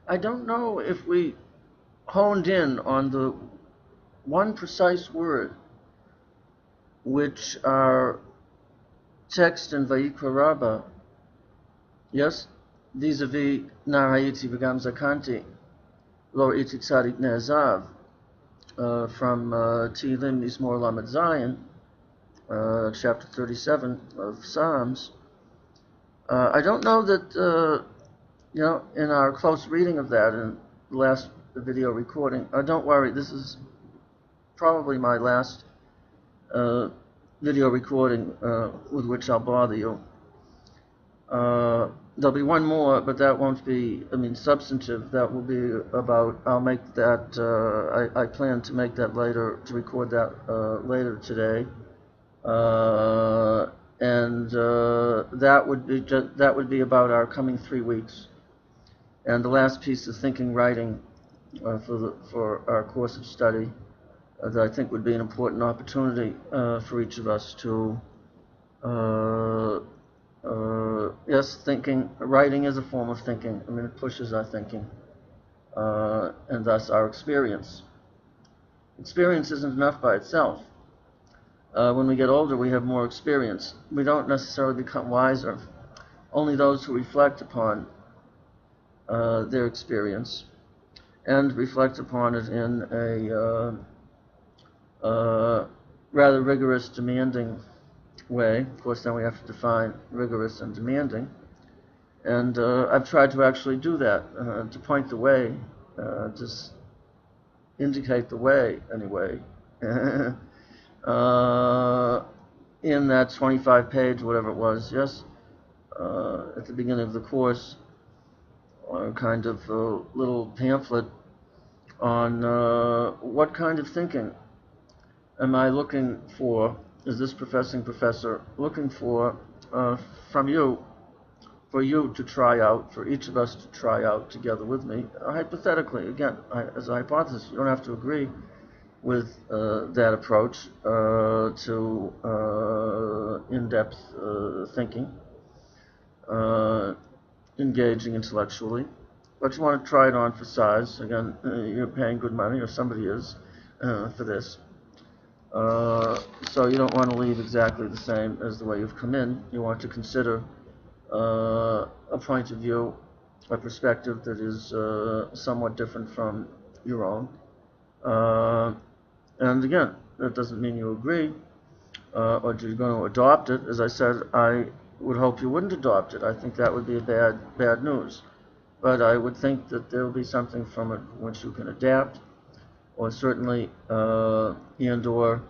I don't know if we honed in on the one precise word which our text in Vayikra Rabbah, yes, vis-a-vis Nar Hayiti v'gam zakanti, lo iti tzadik ne'ezav, from Tehillim Mizmor Lamed Zayin, chapter 37 of Psalms. I don't know that, in our close reading of that in the last video recording, don't worry, this is probably my last video recording with which I'll bother you. There'll be one more, but that won't be, substantive. That will be about, I'll make that, I plan to make that later, to record that later today. And that would be about our coming 3 weeks. And the last piece is thinking writing for our course of study that I think would be an important opportunity for each of us to, yes, thinking. Writing is a form of thinking. It pushes our thinking, and thus our experience. Experience isn't enough by itself. When we get older, we have more experience. We don't necessarily become wiser. Only those who reflect upon their experience and reflect upon it in a rather rigorous, demanding way. Of course, then we have to define rigorous and demanding. And I've tried to actually do that, to point the way, just indicate the way, anyway. In that 25-page, whatever it was, yes, at the beginning of the course, a kind of little pamphlet on what kind of thinking am I looking for, is this professing professor looking for from you, for you to try out, for each of us to try out together with me, hypothetically, again, as a hypothesis. You don't have to agree with that approach to in-depth thinking, engaging intellectually, but you want to try it on for size. Again, you're paying good money, or somebody is, for this. So you don't want to leave exactly the same as the way you've come in. You want to consider a point of view, a perspective that is somewhat different from your own. And again, that doesn't mean you agree or you're going to adopt it. As I said, I would hope you wouldn't adopt it. I think that would be bad news. But I would think that there will be something from it which you can adapt, or certainly, and or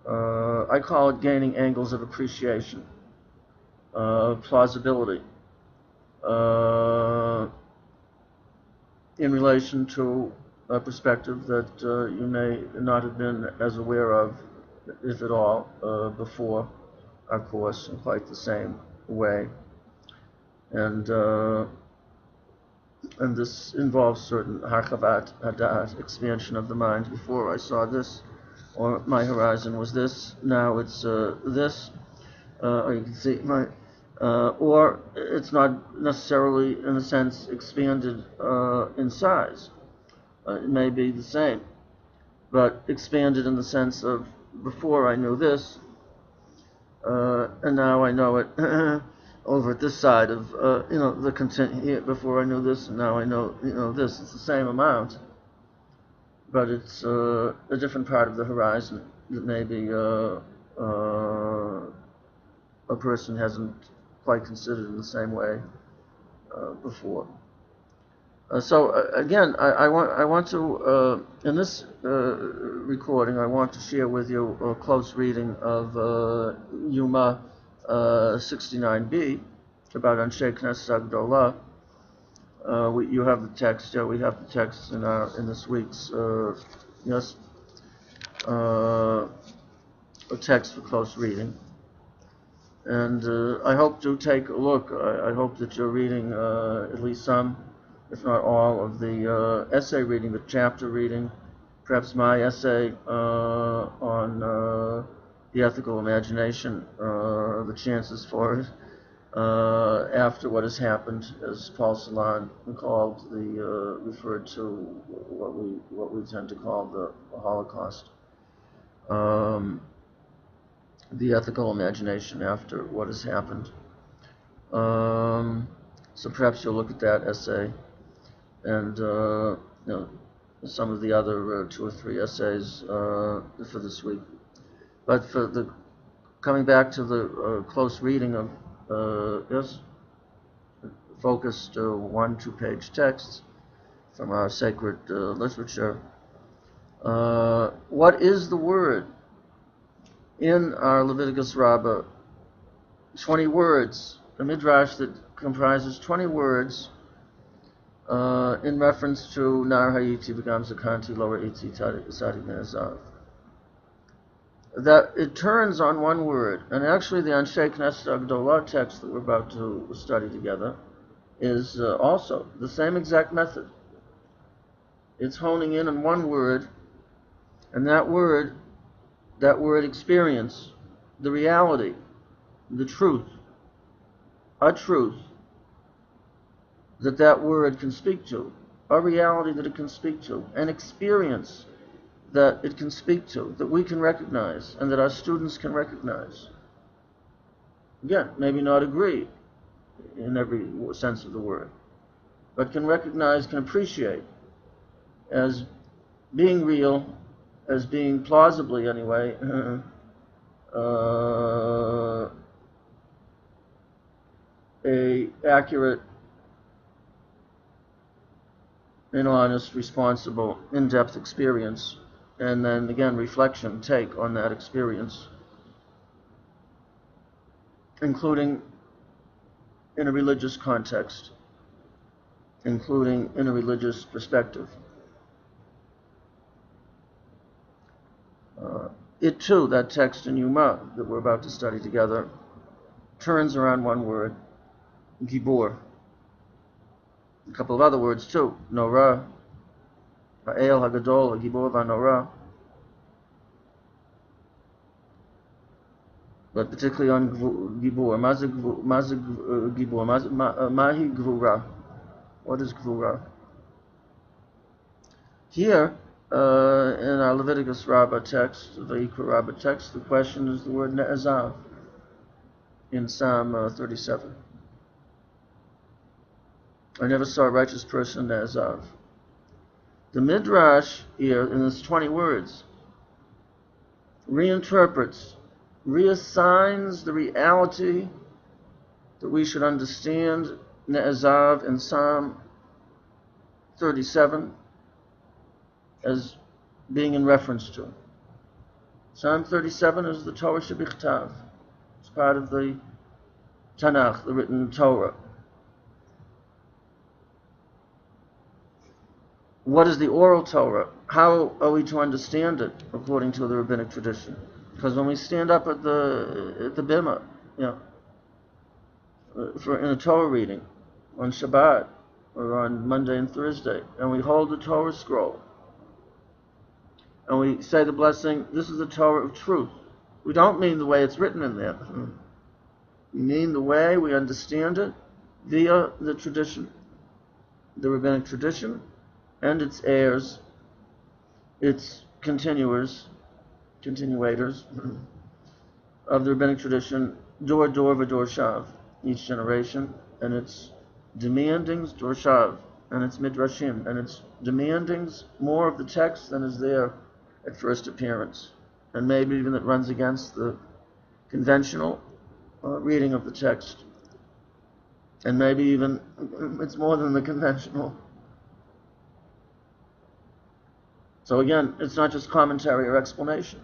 I call it gaining angles of appreciation, plausibility, in relation to a perspective that you may not have been as aware of, if at all, before our course in quite the same way. And this involves certain harchavat hadat, expansion of the mind. Before I saw this, or my horizon was this, now it's this, or you can see my, or it's not necessarily, in a sense, expanded in size. It may be the same, but expanded in the sense of before I knew this, and now I know it over at this side of, the content here. Before I knew this, and now I know, this. It's the same amount, but it's a different part of the horizon that maybe a person hasn't quite considered in the same way before. So again, I want to in this recording, I want to share with you a close reading of Yoma 69b about Anshe Knesset Agdolah. You have the text. Yeah, we have the text in this week's yes, a text for close reading. And I hope to take a look. I hope that you're reading at least some, if not all, of the essay reading, the chapter reading, perhaps my essay on the ethical imagination, the chances for it, after what has happened, as Paul Celan referred to what we tend to call the Holocaust. The ethical imagination after what has happened. So perhaps you'll look at that essay and some of the other 2 or 3 essays for this week. But for the coming back to the close reading of focused 1 2-page texts from our sacred literature. What is the word? In our Leviticus Rabbah, 20 words, a midrash that comprises 20 words in reference to Nar Hayiti V'gam Zakanti Lo Ra'iti Sadi Ne'ezav. That it turns on one word, and actually the Anshe Knesset Agdolah text that we're about to study together is also the same exact method. It's honing in on one word, and that word experience, the reality, the truth, a truth that word can speak to, a reality that it can speak to, an experience that it can speak to, that we can recognize, and that our students can recognize. Again, maybe not agree in every sense of the word, but can recognize, can appreciate as being real, as being plausibly, anyway, a accurate, an honest, responsible, in-depth experience, and then again reflection, take on that experience, including in a religious context, including in a religious perspective. It too, that text in Yoma that we're about to study together, turns around one word, Gibor. A couple of other words too, Norah, Ha'el Hagadol, Gibor V'Norah. But particularly on Gibor, Gibor, Mahi Gvura. What is Gvura? Here, in our Leviticus Rabbah text, the Vayikra Rabbah text, the question is the word Ne'ezav in Psalm 37. I never saw a righteous person Ne'ezav. The Midrash here, in its 20 words, reinterprets, reassigns the reality that we should understand Ne'ezav in Psalm 37 as being in reference to. Psalm 37 is the Torah Shebichtav. It's part of the Tanakh, the written Torah. What is the oral Torah? How are we to understand it according to the rabbinic tradition? Because when we stand up at the bima, in a Torah reading on Shabbat or on Monday and Thursday, and we hold the Torah scroll, and we say the blessing, this is the Torah of truth. We don't mean the way it's written in there. We mean the way we understand it via the tradition, the rabbinic tradition, and its heirs, its continuators of the rabbinic tradition, dor v'dor shav, each generation, and its demandings, dor shav, and its midrashim, and its demandings more of the text than is there at first appearance, and maybe even it runs against the conventional reading of the text, and maybe even it's more than the conventional. So again, it's not just commentary or explanation.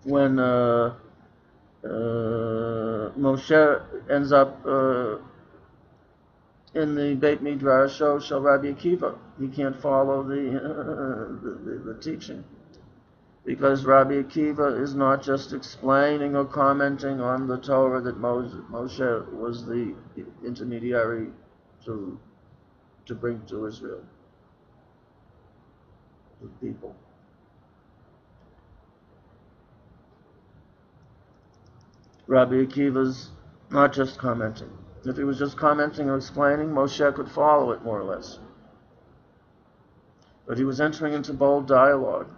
When Moshe ends up in the Beit Midrash Shel Rabbi Akiva, he can't follow the teaching, because Rabbi Akiva is not just explaining or commenting on the Torah that Moshe was the intermediary to bring to Israel, to the people. Rabbi Akiva's not just commenting. If he was just commenting or explaining, Moshe could follow it more or less. But he was entering into bold dialogue.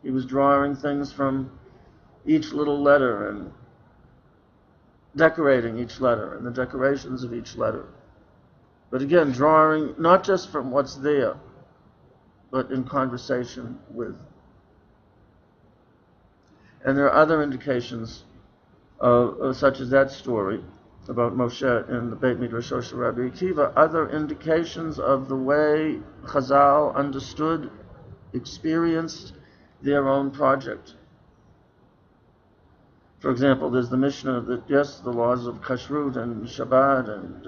He was drawing things from each little letter and decorating each letter and the decorations of each letter. But again, drawing not just from what's there, but in conversation with. And there are other indications, such as that story about Moshe in the Beit Midrash of Rabbi Akiva, other indications of the way Chazal understood, experienced their own project. For example, there's the Mishnah that, yes, the laws of Kashrut and Shabbat and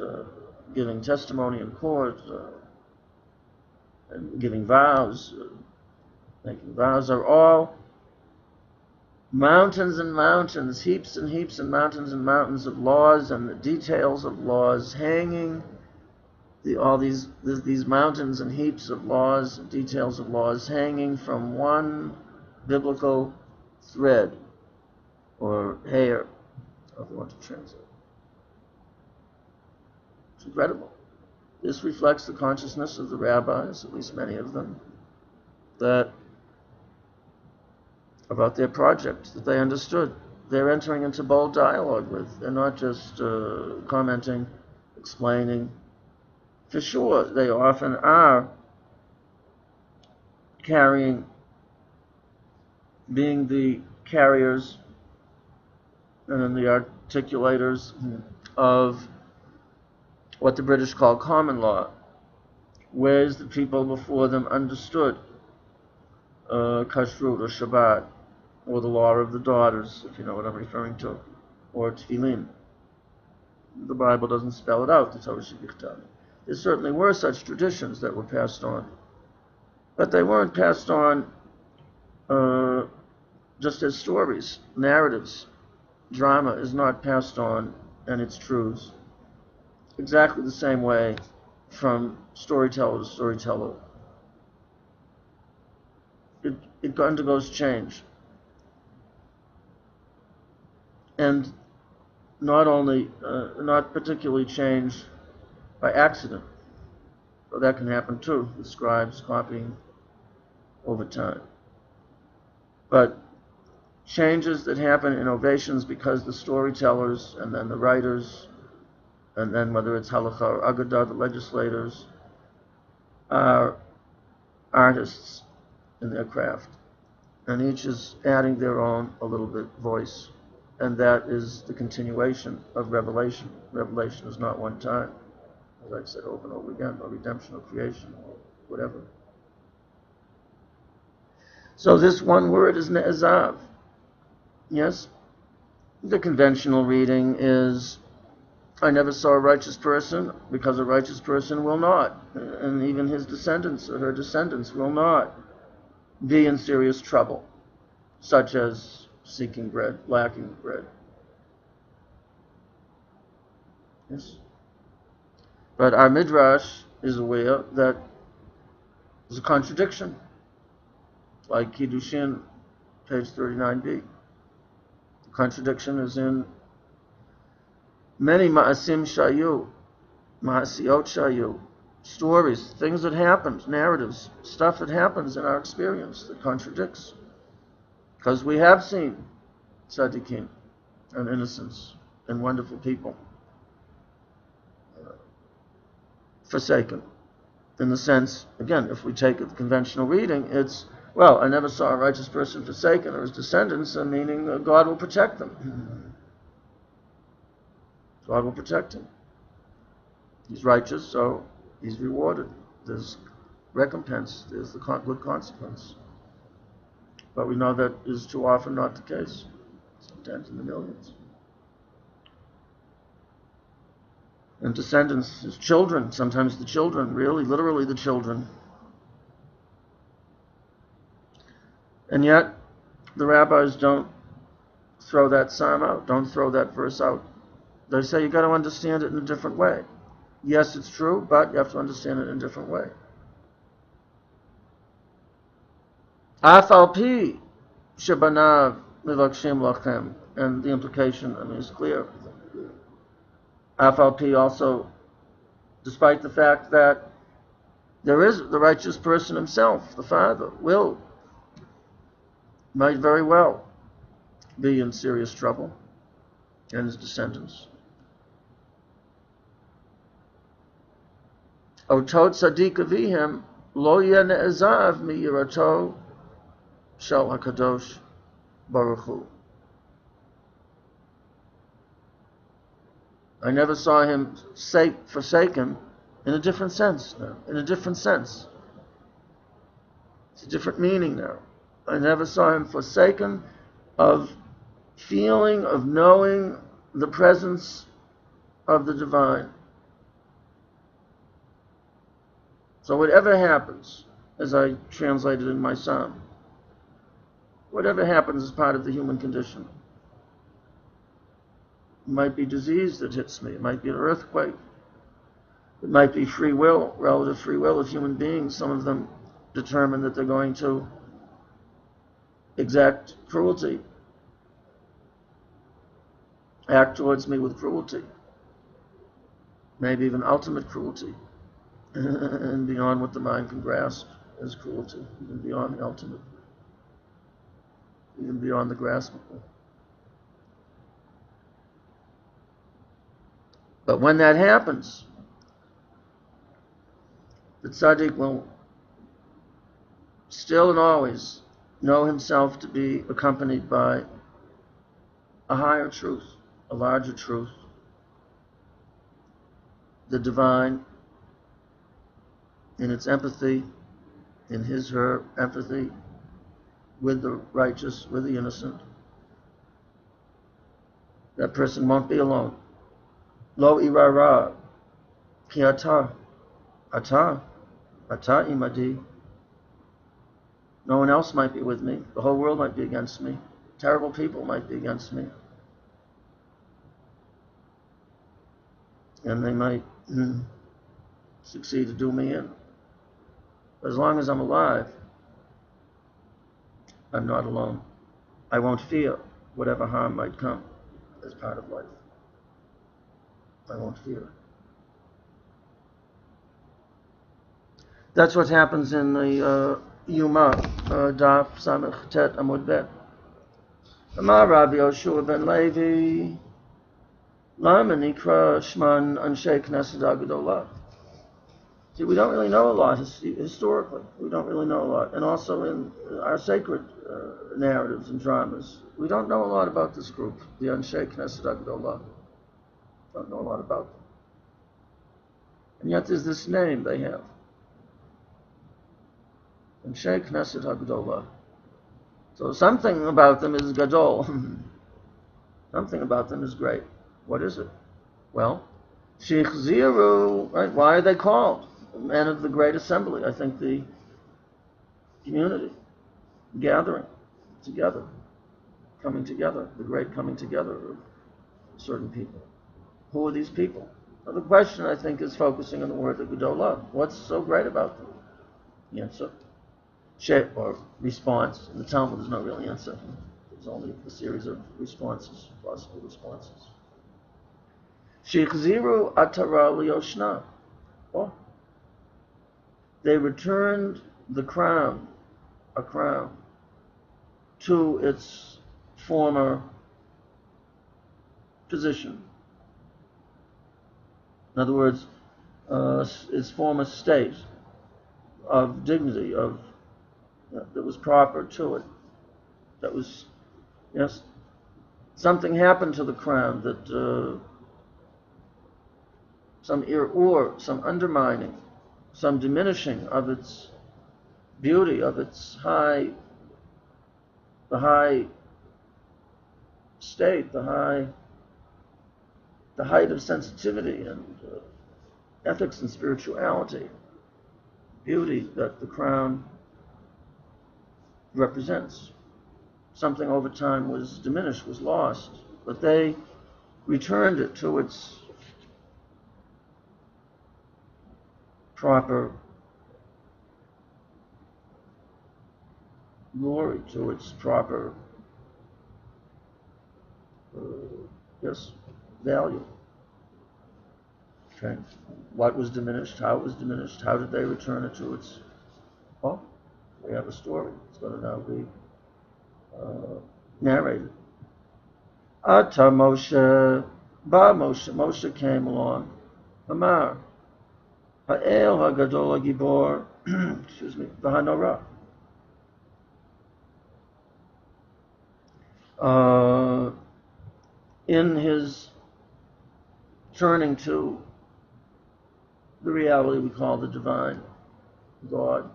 giving testimony in court and giving vows, making vows are all mountains and mountains, heaps and heaps and mountains of laws and the details of laws hanging, all these mountains and heaps of laws, details of laws hanging from one biblical thread or hair, if you want to translate. It's incredible. This reflects the consciousness of the rabbis, at least many of them, that about their project, that they understood. They're entering into bold dialogue with. They're not just commenting, explaining. For sure, they often are being the carriers and then the articulators of what the British call common law, ways that people before them understood Kashrut or Shabbat, or the law of the daughters, if you know what I'm referring to, or Tefillin. The Bible doesn't spell it out, the Torah Shebichtav. There certainly were such traditions that were passed on, but they weren't passed on just as stories, narratives. Drama is not passed on, and its truths, exactly the same way from storyteller to storyteller. It undergoes change. And not particularly change by accident, but that can happen too, the scribes copying over time. But changes that happen, innovations, because the storytellers and then the writers, and then whether it's Halacha or Agadah, the legislators, are artists in their craft. And each is adding their own, a little bit, voice. And that is the continuation of revelation. Revelation is not one time, as I've said over and over again, or redemption or creation or whatever. So this one word is ne'ezav. Yes? The conventional reading is, I never saw a righteous person, because a righteous person will not, and even his descendants or her descendants will not be in serious trouble, such as seeking bread, lacking bread. Yes? But our Midrash is aware that there's a contradiction, like Kiddushin, page 39b. The contradiction is in many ma'asim shayu, ma'asiot shayu, stories, things that happened, narratives, stuff that happens in our experience that contradicts. Because we have seen tzaddikim and innocents and wonderful people forsaken. In the sense, again, if we take the conventional reading, it's, well, I never saw a righteous person forsaken or his descendants, meaning God will protect them. God will protect him. He's righteous, so he's rewarded. There's recompense, there's the good consequence. But we know that is too often not the case, sometimes in the millions. And descendants, his children, sometimes the children, really, literally the children. And yet, the rabbis don't throw that psalm out, don't throw that verse out. They say you've got to understand it in a different way. Yes, it's true, but you have to understand it in a different way. Af al pi shebanav mivakshim lachem, and the implication, is clear. Afalpi also, despite the fact that there is the righteous person himself, the father, might very well be in serious trouble, and his descendants. Otot tzaddik avihem lo yeh ne'ezav mi'yirato shel HaKadosh Baruch Hu. I never saw him forsaken in a different sense now. In a different sense. It's a different meaning now. I never saw him forsaken of feeling, of knowing the presence of the divine. So whatever happens, as I translated in my psalm, whatever happens is part of the human condition. It might be disease that hits me. It might be an earthquake. It might be free will, relative free will of human beings. Some of them determine that they're going to exact cruelty, act towards me with cruelty, maybe even ultimate cruelty, and beyond what the mind can grasp as cruelty, even beyond the ultimate, even beyond the graspable. But when that happens, the tzaddik will still and always know himself to be accompanied by a higher truth, a larger truth, the divine in its empathy, in her empathy with the righteous, with the innocent. That person won't be alone. Lo irara, ki ata imadi. No one else might be with me. The whole world might be against me. Terrible people might be against me. And they might succeed to do me in. But as long as I'm alive, I'm not alone. I won't fear whatever harm might come as part of life. I won't fear. That's what happens in the Yoma, Daf Samech Tet Amud Bet. Amar Rabbi Yehoshua ben Levi, Lama Nikra Shman Anshe Knesset Agadolah. See, we don't really know a lot historically. We don't really know a lot. And also in our sacred narratives and dramas, we don't know a lot about this group, the Anshe Knesset Agadolah. Don't know a lot about them. And yet there's this name they have. Anshe Knesset Agadolah. So something about them is gadol. Something about them is great. What is it? Well, Shichziru, right? Why are they called men of the great assembly? I think the community, gathering together, coming together, the great coming together of certain people. Who are these people? Well, the question, I think, is focusing on the word Gedolah. What's so great about them? The answer, or response. In the Talmud, there's no real answer. There's only a series of responses, possible responses. Shichziru atara liyoshna. Oh. They returned the crown, a crown, to its former position. In other words, its former state of dignity, that was proper to it. That was, yes, something happened to the crown that some some undermining, some diminishing of its beauty, of its the high state, the height of sensitivity and ethics and spirituality, beauty that the crown represents. Something over time was diminished, was lost, but they returned it to its proper glory, to its proper value. Okay. What was diminished? How it was diminished? How did they return it to its... Well, we have a story. It's going to now be narrated. Ata Moshe, Ba Moshe. Moshe came along. Amar. Ha'el ha'gadol ha'gibor. Excuse me. V'hanora. In his turning to the reality we call the divine God,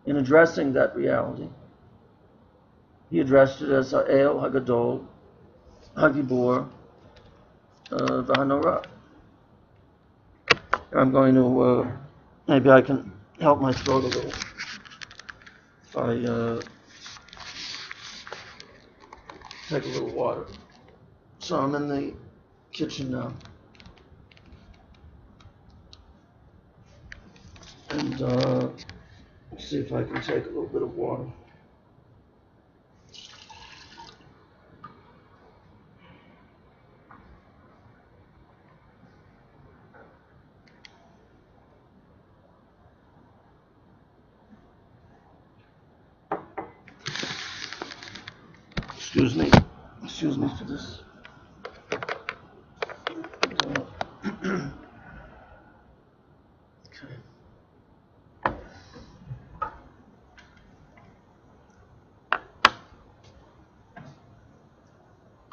in addressing that reality, he addressed it as Ha'el Hagadol Hagibor V'hanora. I'm going to maybe I can help my throat a little if I take a little water. So I'm in the kitchen now, and see if I can take a little bit of water. Excuse me for this. Okay.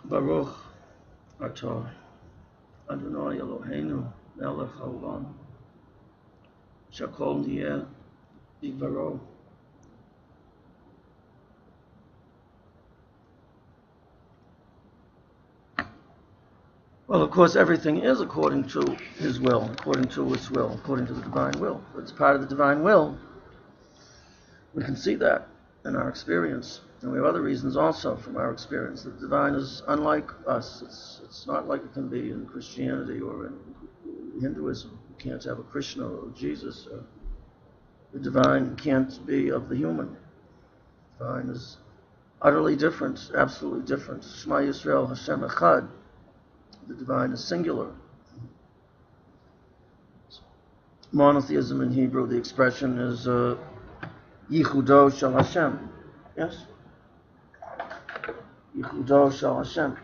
Baruch atah Adonai Eloheinu melech haolam shakol niyeh bidvaro. Well, of course, everything is according to His will, according to its will, according to the divine will. It's part of the divine will. We can see that in our experience. And we have other reasons also from our experience. The divine is unlike us. It's not like it can be in Christianity or in Hinduism. You can't have a Krishna or Jesus. The divine can't be of the human. The divine is utterly different, absolutely different. Shema Yisrael Hashem Echad. The divine is singular. Monotheism in Hebrew, the expression is Yichudo Shel Hashem. Yes? Yichudo Shel Hashem.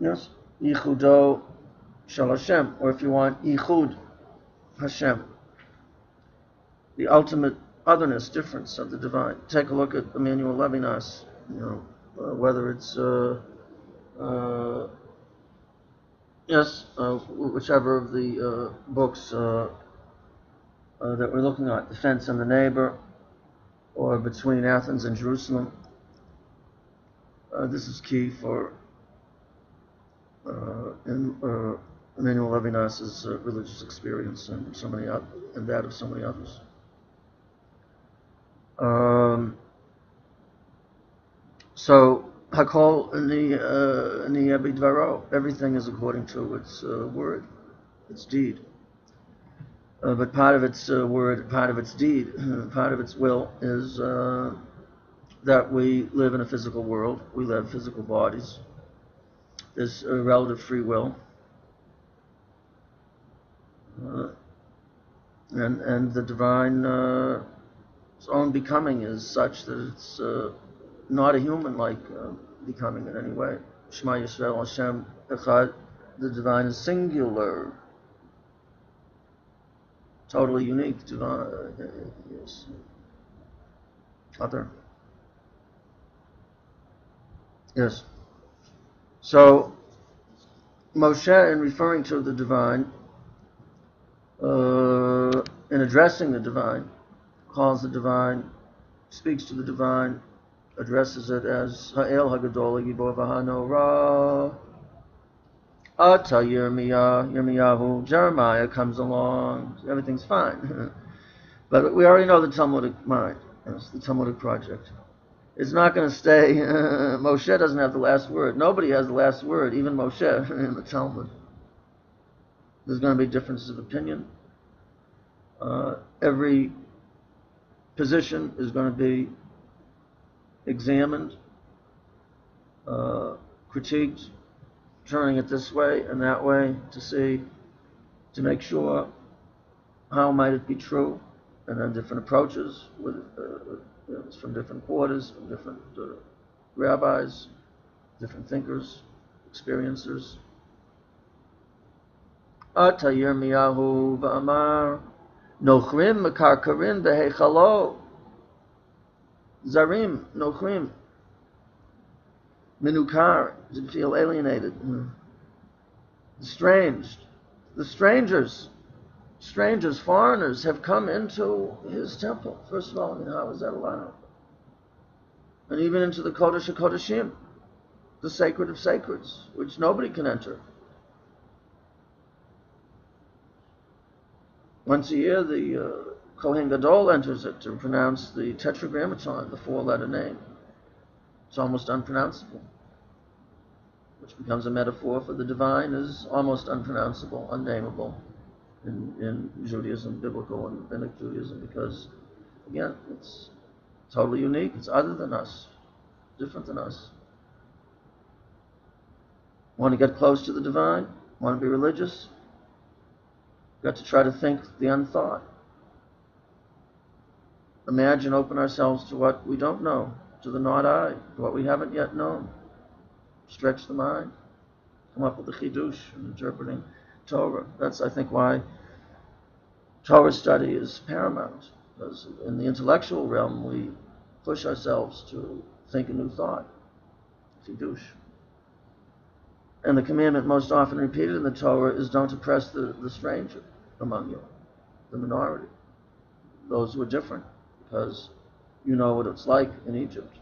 Yes? Yichudo Shel Hashem, or if you want, Yichud Hashem, the ultimate otherness, difference of the divine. Take a look at Emmanuel Levinas, whether it's whichever of the books that we're looking at, The Fence and the Neighbor, or Between Athens and Jerusalem. This is key for Emmanuel Levinas's religious experience and that of so many others. So Hakol Niyeh Bidvaro, everything is according to its word, its deed. But part of its word, part of its deed, part of its will is that we live in a physical world. We live physical bodies. There's a relative free will. And the divine own becoming is such that it's not a human-like becoming in any way. Shema Yisrael Hashem Echad, the divine is singular, totally unique, divine, yes. Other. Yes. So, Moshe, in referring to the divine, in addressing the divine, calls the divine, speaks to the divine, addresses it as Ha'el Hagadol Gibor V'Hanora. Ata Yermiyahu. Jeremiah comes along. Everything's fine. But we already know the Talmudic mind. Yes, the Talmudic project. It's not going to stay. Moshe doesn't have the last word. Nobody has the last word, even Moshe in the Talmud. There's going to be differences of opinion. Every position is going to be examined, critiqued, turning it this way and that way to make sure how might it be true, and then different approaches with from different quarters, from different rabbis, different thinkers, experiencers. Ata Yermiyahu v'amar nochrim mekarkarin behechalo zarim nochrim minukar, to feel alienated, estranged. The strangers, foreigners have come into his temple. First of all, how is that allowed? And even into the Kodesh HaKodeshim, the sacred of sacreds, which nobody can enter. Once a year, the Kohen Gadol enters it to pronounce the Tetragrammaton, the four-letter name. It's almost unpronounceable, which becomes a metaphor for the divine is almost unpronounceable, unnameable in Judaism, biblical and rabbinic Judaism, because, again, it's totally unique. It's other than us, different than us. Want to get close to the divine? Want to be religious? Got to try to think the unthought. Imagine, open ourselves to what we don't know, to the not I, to what we haven't yet known. Stretch the mind. Come up with the chidush in interpreting Torah. That's, I think, why Torah study is paramount. Because in the intellectual realm, we push ourselves to think a new thought. Chidush. And the commandment most often repeated in the Torah is don't oppress the stranger among you, the minority, those who are different, because you know what it's like in Egypt.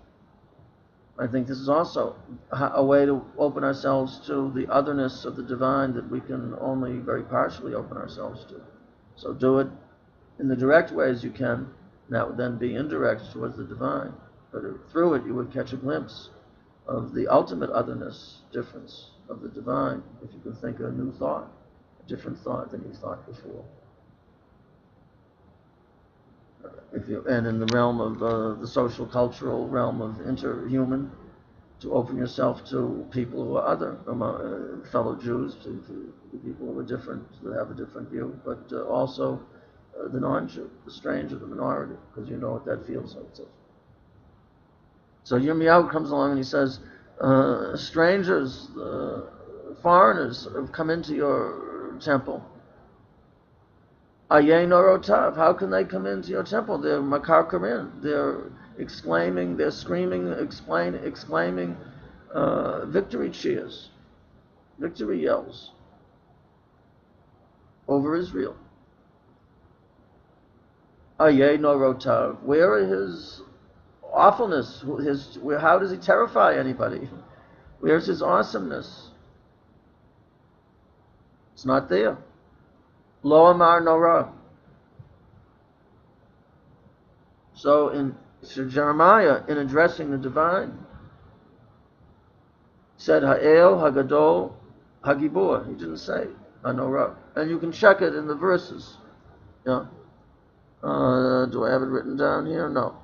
I think this is also a way to open ourselves to the otherness of the divine that we can only very partially open ourselves to. So do it in the direct ways you can, and that would then be indirect towards the divine. But through it you would catch a glimpse of the ultimate otherness, difference of the divine, if you can think a new thought, a different thought than you thought before. And in the realm of the social, cultural realm of interhuman, to open yourself to people who are other, fellow Jews, to people who are different, that have a different view, but also the non-Jew, the stranger, the minority, because you know what that feels like. So Yirmiyahu comes along and he says, strangers, foreigners have come into your temple. Aye norotav, how can they come into your temple? They're makarkarin, they're exclaiming, they're screaming, exclaiming victory cheers, victory yells over Israel. Aye norotav, where are his awfulness? How does he terrify anybody? Where's his awesomeness? It's not there. Lo amar nora. So Jeremiah, in addressing the divine, said Ha'el, Hagadol, Hagibor. He didn't say Hanora. And you can check it in the verses. Yeah. Do I have it written down here? No.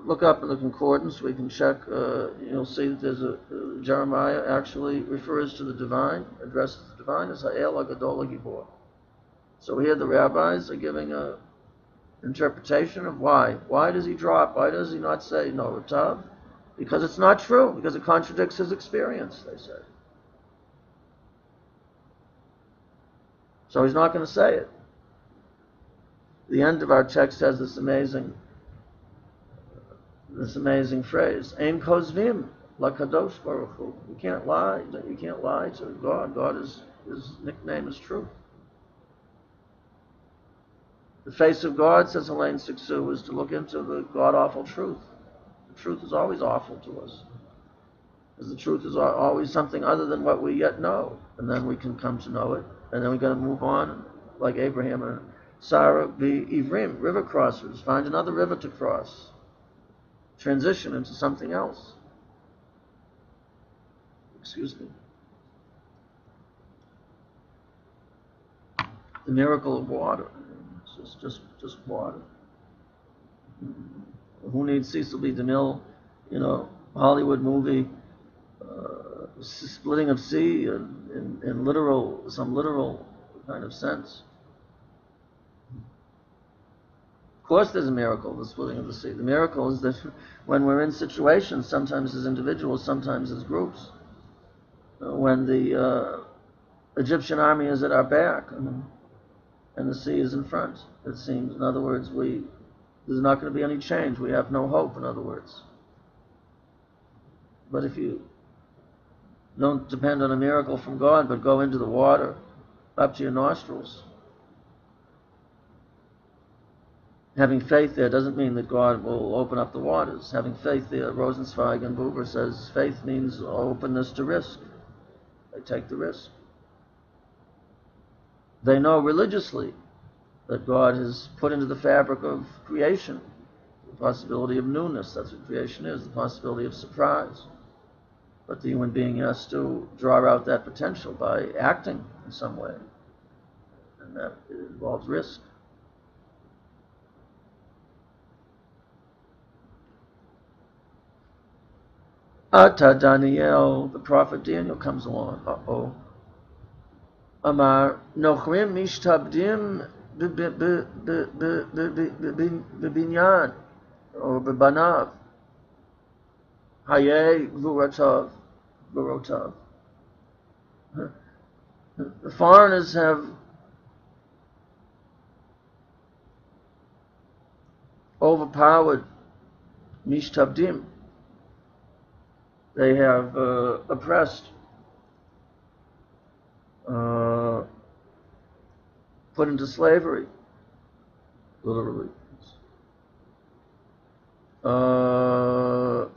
Look up in the concordance. We can check. You'll see that there's Jeremiah actually refers to the divine, addresses the divine as Ha'el, Hagadol, Hagibor. So here the rabbis are giving a interpretation of why. Why does he drop? Why does he not say Norotav? Because it's not true. Because it contradicts his experience, they say. So he's not going to say it. The end of our text has this amazing phrase, Ein kozvim lakadosh baruch hu. You can't lie. You can't lie to God. His nickname is truth. The face of God, says Helene Sixou, is to look into the god-awful truth. The truth is always awful to us. Because the truth is always something other than what we yet know. And then we can come to know it. And then we're going to move on, like Abraham and Sarah, be Ivrim, river crossers. Find another river to cross. Transition into something else. Excuse me. The miracle of water. It's just water. Who needs Cecil B. DeMille, Hollywood movie, splitting of sea in some literal kind of sense. Of course there's a miracle, the splitting of the sea. The miracle is that when we're in situations, sometimes as individuals, sometimes as groups, when the Egyptian army is at our back and the sea is in front, it seems. In other words, there's not going to be any change. We have no hope, in other words. But if you don't depend on a miracle from God, but go into the water up to your nostrils, having faith there doesn't mean that God will open up the waters. Having faith there, Rosenzweig says, faith means openness to risk. They take the risk. They know religiously that God has put into the fabric of creation the possibility of newness. That's what creation is, the possibility of surprise. But the human being has to draw out that potential by acting in some way. And that involves risk. Ata Dani'el, the prophet Daniel comes along. Amar Nochrim Mishtabdim Bibinyan or Bibanav Haye Gvurotav. The foreigners have overpowered Mishtabdim. They have oppressed, put into slavery, literally. The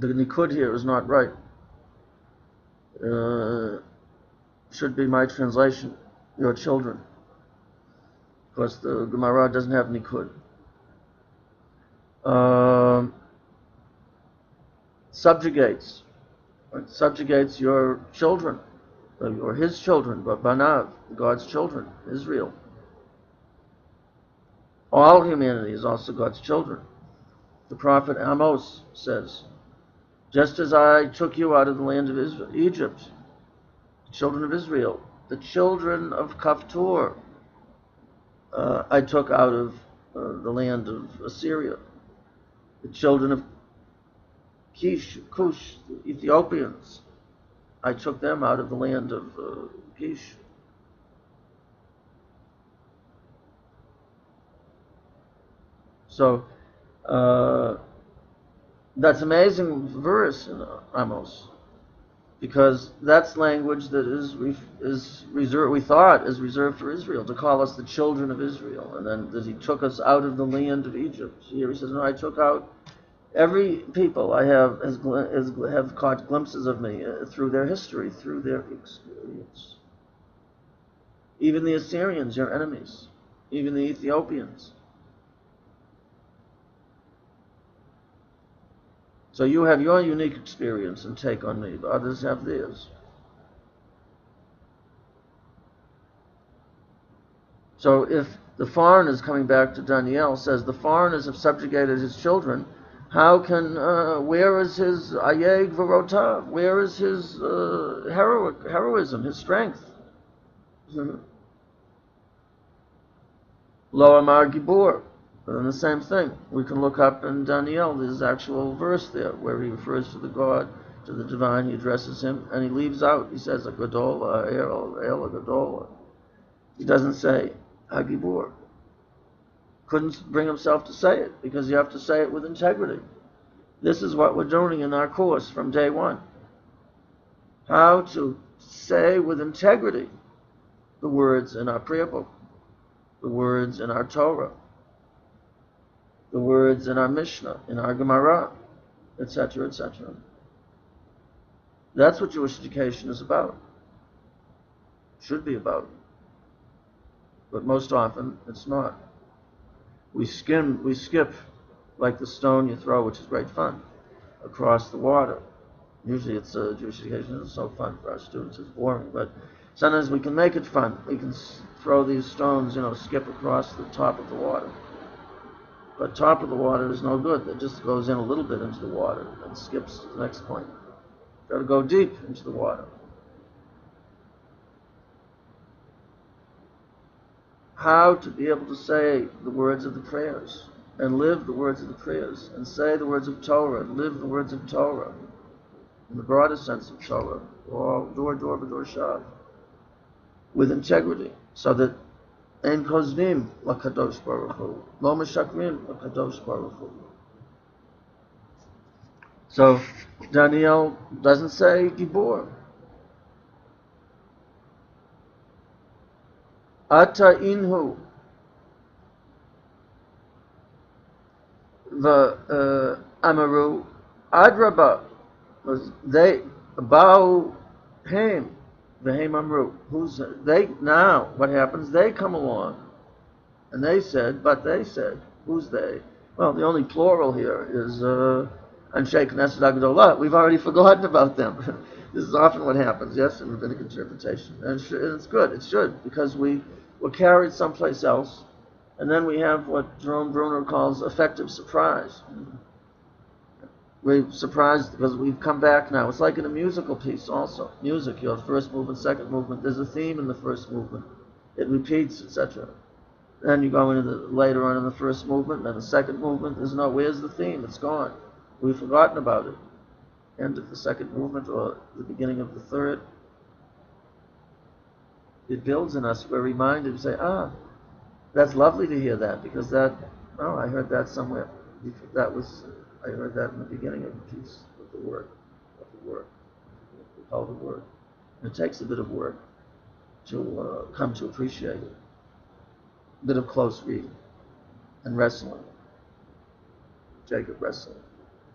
nikud here is not right. Should be my translation, your children. Because the Gemara doesn't have nikud. Subjugates your children, or his children, but Banav, God's children, Israel. All humanity is also God's children. The prophet Amos says, just as I took you out of the land of Egypt, the children of Israel, the children of Kaftor, I took out of the land of Assyria, the children of Cush, the Ethiopians, I took them out of the land of Kish. So that's an amazing verse in Amos, because that's language that is reserved. We thought is reserved for Israel, to call us the children of Israel, and then that He took us out of the land of Egypt. Here He says, "No, I took out." Every people I have have caught glimpses of me through their history, through their experience. Even the Assyrians, your enemies, even the Ethiopians. So you have your unique experience and take on me, but others have theirs. So if the foreigners, coming back to Dani'el, says the foreigners have subjugated his children, how can, where is his ayeg v'rotav? Where is his heroism, his strength? Lo amar gibor. And the same thing. We can look up in Dani'el, there's actual verse there where he refers to the God, to the divine, he addresses him, and he leaves out, he says, a gadola, a gadola. He doesn't say, a gibor. Couldn't bring himself to say it, because you have to say it with integrity. This is what we're doing in our course from day one. How to say with integrity the words in our prayer book, the words in our Torah, the words in our Mishnah, in our Gemara, etc., etc. That's what Jewish education is about. Should be about. But most often, it's not. We skip like the stone you throw, which is great fun, across the water. Usually it's Jewish education is so fun for our students, it's boring, but Sometimes we can make it fun. We can throw these stones, skip across the top of the water. But top of the water is no good. It just goes in a little bit into the water and skips to the next point. Got to go deep into the water. How to be able to say the words of the prayers and live the words of the prayers and say the words of Torah and live the words of Torah in the broader sense of Torah, or dor b'dor shav, with integrity, so that ein kozvim lakadosh baruch hu, lo meshakrim lakadosh baruch hu. So Dani'el doesn't say gibor. Ata inhu the amaru adraba, they bow him the Haim Amru. Who's they now? What happens? They come along, and they said. Who's they? Well, the only plural here is Anshe Knesset Agdolah. We've already forgotten about them. This is often what happens, yes, in rabbinic interpretation, and it's good. It should, because we were carried someplace else, and then we have what Jerome Bruner calls effective surprise. We're surprised because we've come back now. It's like in a musical piece also. Music, you have first movement, second movement. There's a theme in the first movement. It repeats, etc. Then you go into later on in the first movement, and the second movement, where's the theme? It's gone. We've forgotten about it. End of the second movement or the beginning of the third. It builds in us. We're reminded to say, that's lovely to hear that, because I heard that somewhere. I heard that in the beginning of the piece, of the work. We call the work. And it takes a bit of work to come to appreciate it. A bit of close reading and wrestling. Jacob wrestling.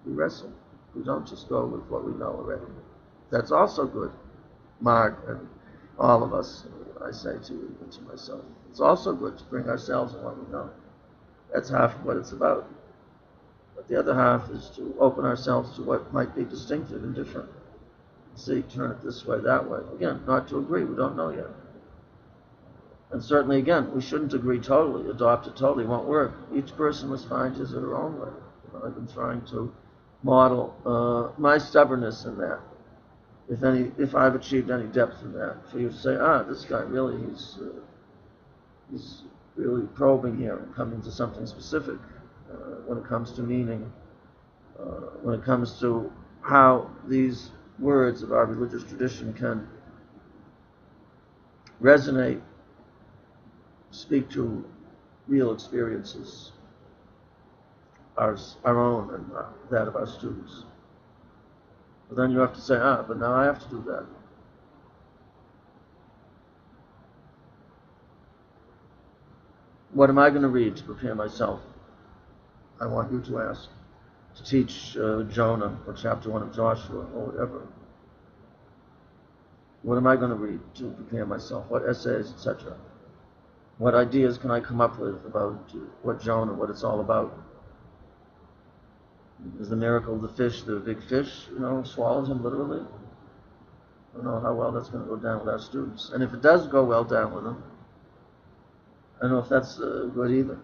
We wrestle. We don't just go with what we know already. That's also good. Mark and all of us, I say to you and to myself. It's also good to bring ourselves in what we know. That's half of what it's about. But the other half is to open ourselves to what might be distinctive and different. See, turn it this way, that way. Again, not to agree, we don't know yet. And certainly, again, we shouldn't agree totally, adopt it totally, it won't work. Each person must find his or her own way. I've been trying to model my stubbornness in that. If I've achieved any depth in that, for you to say, this guy really, he's really probing here and coming to something specific. When it comes to meaning, when it comes to how these words of our religious tradition can resonate, speak to real experiences, our own and that of our students. But then you have to say, but now I have to do that. What am I going to read to prepare myself? I want you to ask, to teach Jonah or chapter 1 of Joshua or whatever. What am I going to read to prepare myself? What essays, etc.? What ideas can I come up with about what Jonah, what it's all about? Is the miracle of the fish, the big fish, swallows him literally? I don't know how well that's going to go down with our students. And if it does go well down with them, I don't know if that's good either.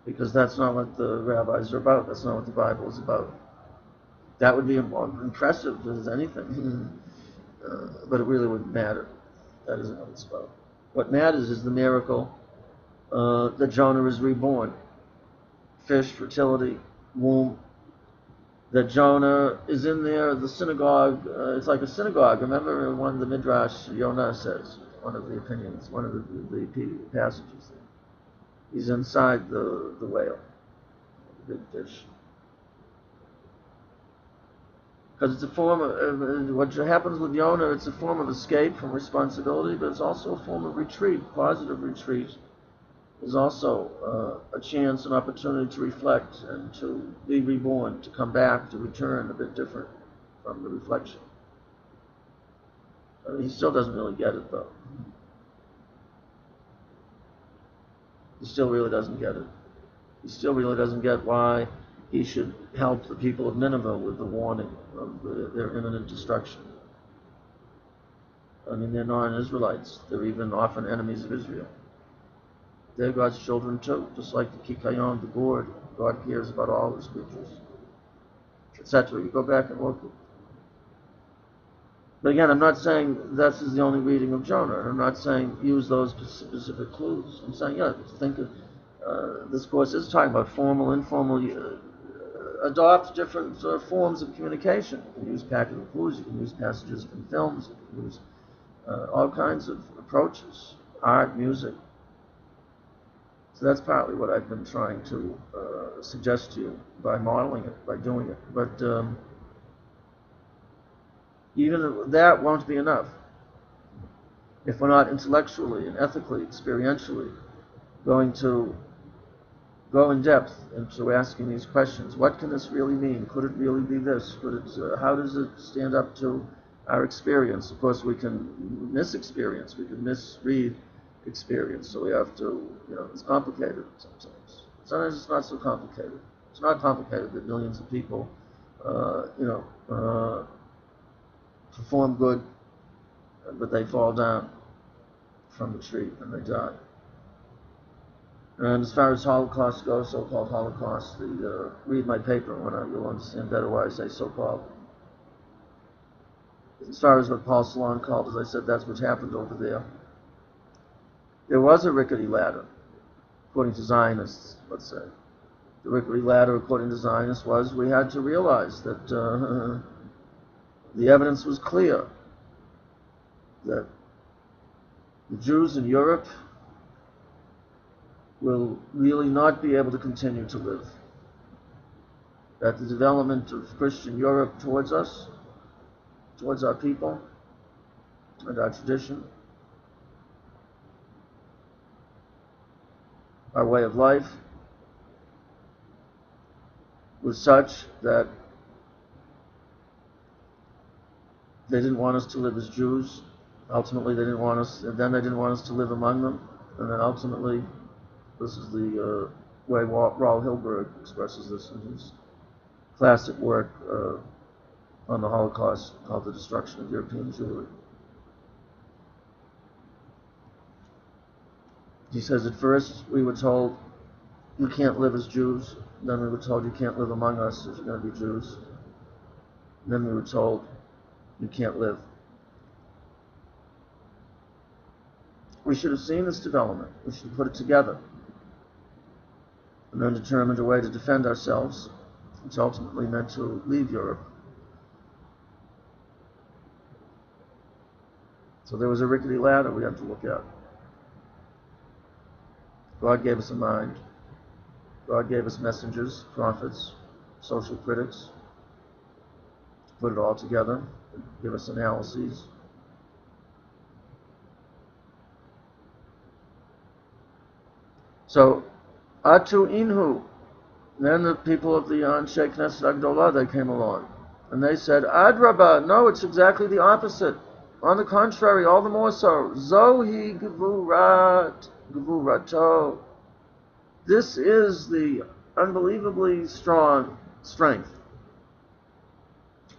Because that's not what the rabbis are about. That's not what the Bible is about. That would be more impressive as anything. But it really wouldn't matter. That isn't what it's about. What matters is the miracle that Jonah is reborn. Fish, fertility, womb. That Jonah is in there, the synagogue. It's like a synagogue. Remember one of the Midrash, Yonah says, one of the opinions, one of the passages there. He's inside the whale, the big fish. Because it's a form of, what happens with Yonah, it's a form of escape from responsibility, but it's also a form of retreat. Positive retreat is also a chance, an opportunity to reflect and to be reborn, to come back, to return a bit different from the reflection. He still doesn't really get it, though. He still really doesn't get it. He still really doesn't get why he should help the people of Nineveh with the warning of their imminent destruction. I mean, they're non-Israelites. They're even often enemies of Israel. They're God's children too, just like the Kikayon, the gourd. God cares about all his creatures, etc. You go back and look. But again, I'm not saying this is the only reading of Jonah. I'm not saying use those specific clues. I'm saying, yeah, think of this course is talking about formal, informal. Adopt different forms of communication. You can use practical clues. You can use passages from films. You can use all kinds of approaches, art, music. So that's partly what I've been trying to suggest to you by modeling it, by doing it. But even that won't be enough if we're not intellectually and ethically, experientially going to go in depth into asking these questions. What can this really mean? Could it really be this? Could it? How does it stand up to our experience? Of course, we can misexperience. We can misread experience. So we have to, it's complicated sometimes. Sometimes it's not so complicated. It's not complicated that millions of people, perform good, but they fall down from the tree and they die. And as far as Holocaust goes, so-called Holocaust, read my paper and you'll understand better why I say so-called. As far as what Paul Salon called, as I said, that's what happened over there. There was a rickety ladder, according to Zionists, let's say. The rickety ladder, according to Zionists, was we had to realize that the evidence was clear that the Jews in Europe will really not be able to continue to live. That the development of Christian Europe towards us, towards our people and our tradition, our way of life, was such that they didn't want us to live as Jews. Ultimately, they didn't want us, and then they didn't want us to live among them. And then ultimately, this is the way Raoul Hilberg expresses this in his classic work on the Holocaust called The Destruction of European Jewry. He says, at first we were told you can't live as Jews. Then we were told you can't live among us if you're going to be Jews. And then we were told you can't live. We should have seen this development. We should have put it together and then determined a way to defend ourselves, which ultimately meant to leave Europe. So there was a rickety ladder we had to look at. God gave us a mind. God gave us messengers, prophets, social critics, to put it all together, give us analyses. So, Atu Inhu, then the people of the Anshe Knesset Agdolah, they came along. And they said, Adrabah, no, it's exactly the opposite. On the contrary, all the more so. Zohi Gvurato. This is the unbelievably strong strength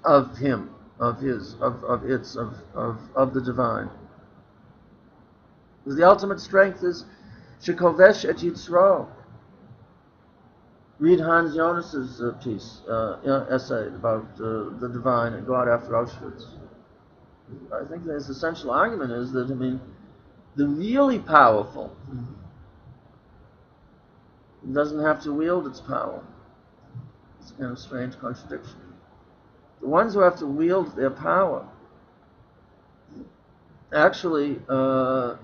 of him, of the divine. Because the ultimate strength is Shekovesh et Yitzro. Read Hans Jonas's piece, essay about the divine and God after Auschwitz. I think his essential argument is that, the really powerful doesn't have to wield its power. It's a kind of strange contradiction. The ones who have to wield their power actually are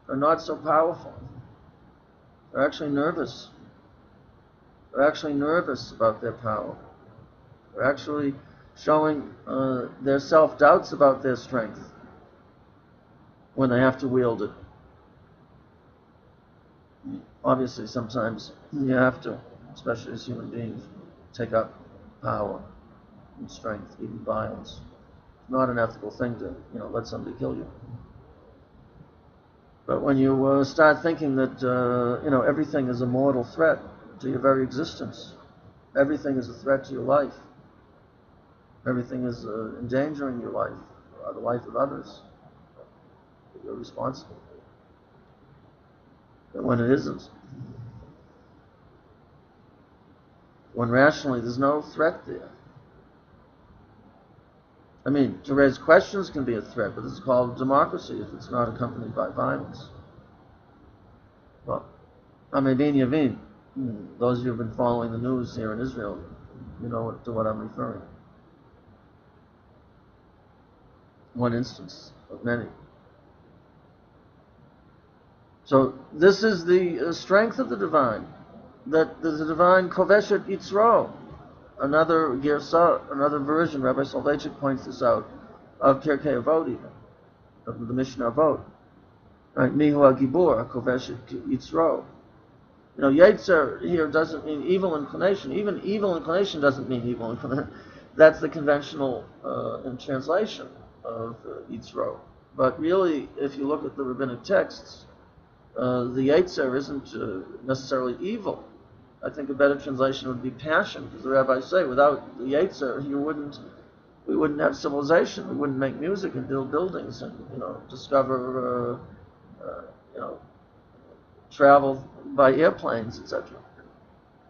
not so powerful. They're actually nervous. They're actually nervous about their power. They're actually showing their self-doubts about their strength when they have to wield it. Obviously, sometimes you have to, especially as human beings, take up power and strength, even violence. It's not an ethical thing to, let somebody kill you. But when you start thinking that, everything is a mortal threat to your very existence, everything is a threat to your life, everything is endangering your life, or the life of others, you're responsible. But when it isn't, when rationally there's no threat there. I mean, to raise questions can be a threat, but it's called democracy if it's not accompanied by violence. Well, Amedin Yavin, those of you who have been following the news here in Israel, you know to what I'm referring. One instance of many. So this is the strength of the divine, that the divine koveshet yitzro. Another girsa, another version, Rabbi Soloveitchik points this out, of Pirkei Avot even, of the Mishnah Avot. Right? Mihu ha-gibor, koveshet yitzro. You know, Yetzer here doesn't mean evil inclination. Even evil inclination doesn't mean evil inclination. That's the conventional in translation of Yitzro. But really, if you look at the rabbinic texts, the Yetzer isn't necessarily evil. I think a better translation would be passion, because the rabbis say without the Yetzer, we wouldn't have civilization. We wouldn't make music and build buildings and discover travel by airplanes, etc.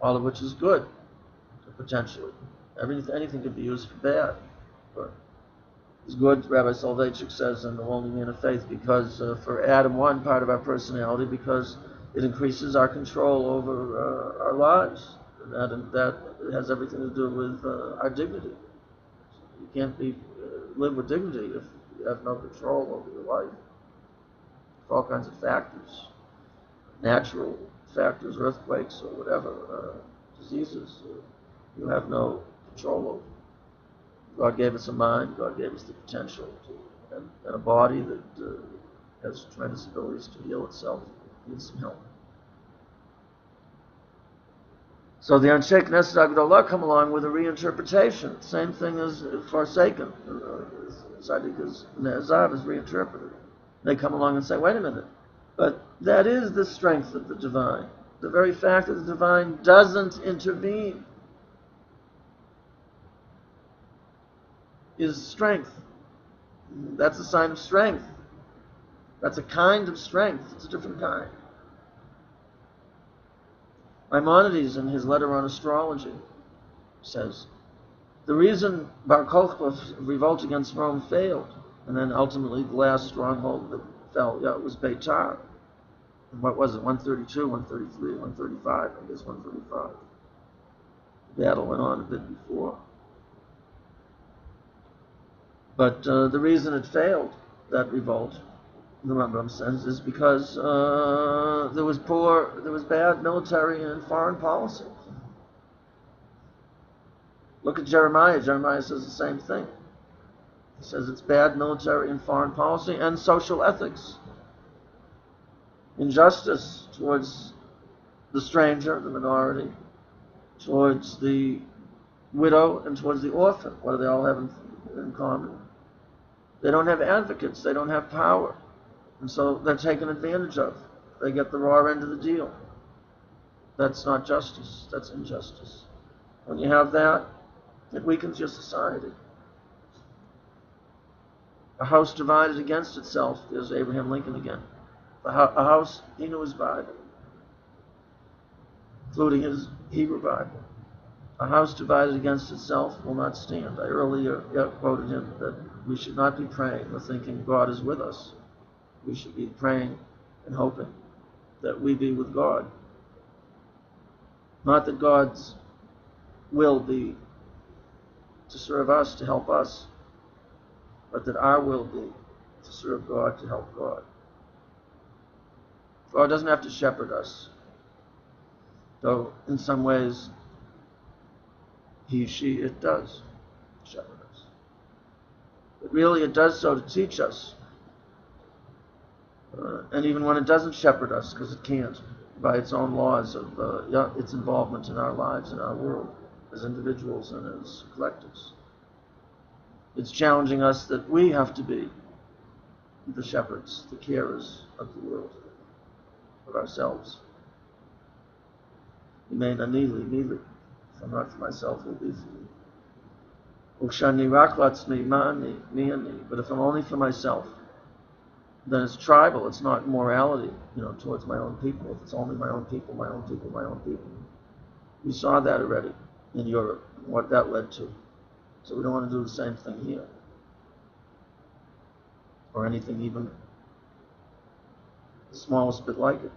All of which is good, potentially. Anything could be used for bad. But it's good, Rabbi Soloveitchik says, in The Only Man of Faith, because for Adam 1, part of our personality, because it increases our control over our lives. And that has everything to do with our dignity. You can't live with dignity if you have no control over your life. For all kinds of factors. Natural factors, earthquakes or whatever, diseases, you have no control over. God gave us a mind, God gave us the potential and a body that has tremendous abilities to heal itself, needs some help. So the Anshe Knesset Agdolah come along with a reinterpretation, same thing as Forsaken. Tzaddik Ne'ezav is reinterpreted. They come along and say, wait a minute, but that is the strength of the divine. The very fact that the divine doesn't intervene is strength. That's a sign of strength. That's a kind of strength. It's a different kind. Maimonides, in his letter on astrology, says, the reason Bar Kokhba's revolt against Rome failed, and then ultimately the last stronghold that fell, it was Beitar. What was it, 132, 133, 135, I guess 135. The battle went on a bit before. But the reason it failed, that revolt, the Rambam says, is because there was bad military and foreign policy. Look at Jeremiah. Jeremiah says the same thing. He says it's bad military and foreign policy and social ethics. Injustice towards the stranger, the minority, towards the widow, and towards the orphan. What do they all have in common? They don't have advocates. They don't have power. And so they're taken advantage of. They get the raw end of the deal. That's not justice. That's injustice. When you have that, it weakens your society. A house divided against itself, there's Abraham Lincoln again. A house, he knew his Bible, including his Hebrew Bible. A house divided against itself will not stand. I earlier quoted him that we should not be praying or thinking God is with us. We should be praying and hoping that we be with God. Not that God's will be to serve us, to help us, but that our will be to serve God, to help God. God doesn't have to shepherd us, though in some ways he, she, it does shepherd us. But really it does so to teach us. And even when it doesn't shepherd us, because it can't, by its own laws of its involvement in our lives, in our world, as individuals and as collectives. It's challenging us that we have to be the shepherds, the carers of the world, of ourselves. If I'm not for myself, will be for you. But if I'm only for myself, then it's tribal. It's not morality, towards my own people. If it's only my own people, my own people, my own people. We saw that already in Europe, what that led to. So we don't want to do the same thing here. Or anything even the smallest bit like it.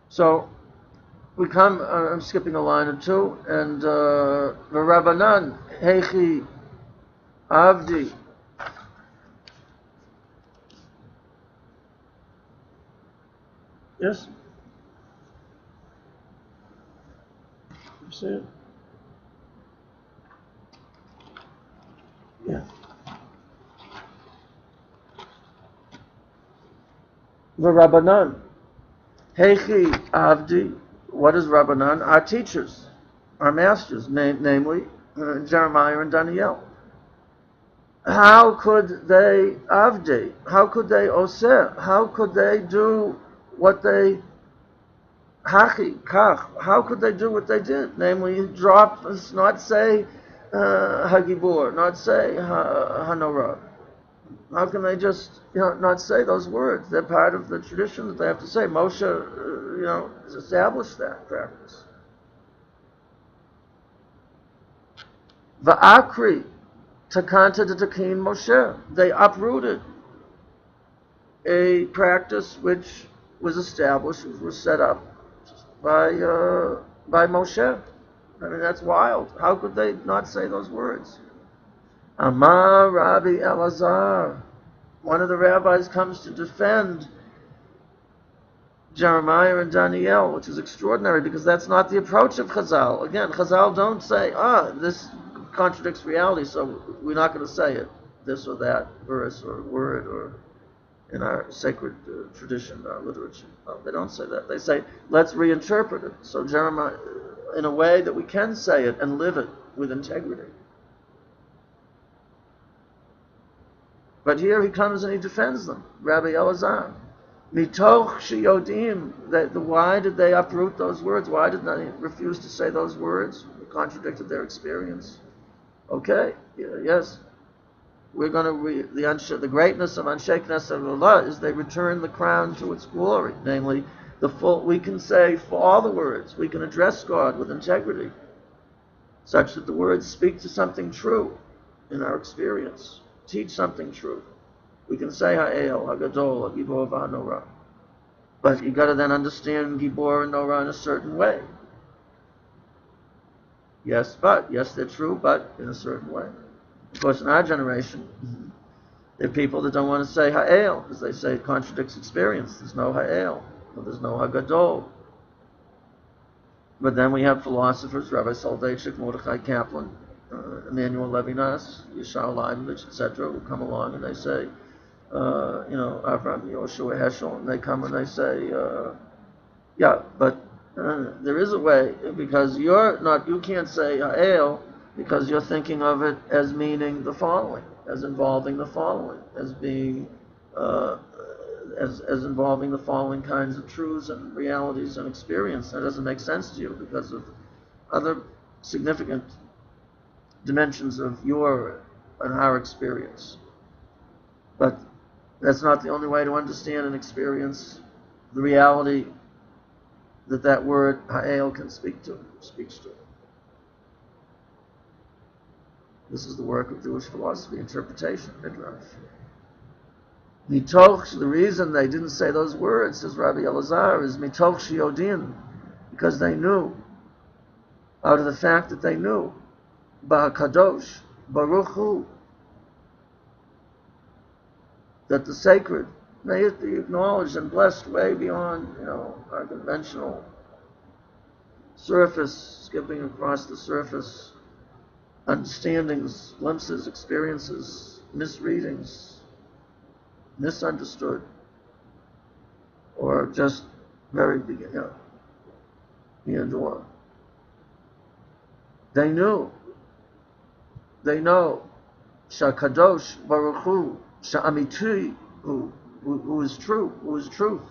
So we come, I'm skipping a line or two, and V'Rabbanan, Heichi, Avdi. Yes? You see it? Yeah. V'Rabbanan, Heichi, Avdi. What is Rabbanan? Our teachers, our masters, namely Jeremiah and Dani'el. How could they avdi? How could they oseh? How could they do what they hachi kach? How could they do what they did? Namely, drop, not say hagibor, not say hanorah. How can they just not say those words? They're part of the tradition that they have to say. Moshe, established that practice. Va'akri takanta detakin Moshe. They uprooted a practice which was established, which was set up by Moshe. I mean, that's wild. How could they not say those words? Amar Rabbi Elazar. One of the rabbis comes to defend Jeremiah and Dani'el, which is extraordinary because that's not the approach of Chazal. Again, Chazal don't say, this contradicts reality, so we're not going to say it, this or that verse or word or in our sacred tradition, our literature. No, they don't say that. They say, let's reinterpret it. So Jeremiah, in a way that we can say it and live it with integrity. But here he comes and he defends them, Rabbi Elazar. Mitoch sheyodim, why did they uproot those words? Why did they refuse to say those words? It contradicted their experience. Okay, yes. We're going to the greatness of unshakeness of Allah is they return the crown to its glory, namely we can say for all the words, we can address God with integrity, such that the words speak to something true in our experience. Teach something true. We can say Ha'el, Hagadol, Gibor, V'Hanorah. But you got to then understand Gibor and Norah in a certain way. Yes, they're true, but in a certain way. Of course, in our generation, there are people that don't want to say Ha'el, because they say it contradicts experience. There's no Ha'el, or there's no Hagadol. But then we have philosophers, Rabbi Soloveitchik, Mordechai Kaplan, Emmanuel Levinas, Yeshua Leibovich, etc., who come along and they say, Rabbi Yehoshua Heschel, and they come and they say, but there is a way, because you can't say Ha'el, because you're thinking of it as meaning the following, as involving the following, as being, as involving the following kinds of truths and realities and experience. That doesn't make sense to you because of other significant dimensions of your and our experience. But that's not the only way to understand and experience the reality that word Ha'el can speaks to. This is the work of Jewish philosophy, interpretation, midrash. Mitoch, the reason they didn't say those words, says Rabbi Elazar, is mitoch shiodin, because they knew, out of the fact that they knew, Ba'akadosh, Baruch Hu, that the sacred, may it be acknowledged and blessed way beyond, our conventional surface, skipping across the surface, understandings, glimpses, experiences, misreadings, misunderstood, or just very beyond or. They know, Shakadosh Baruch Hu, Sha'amiti, who is true, who is truth,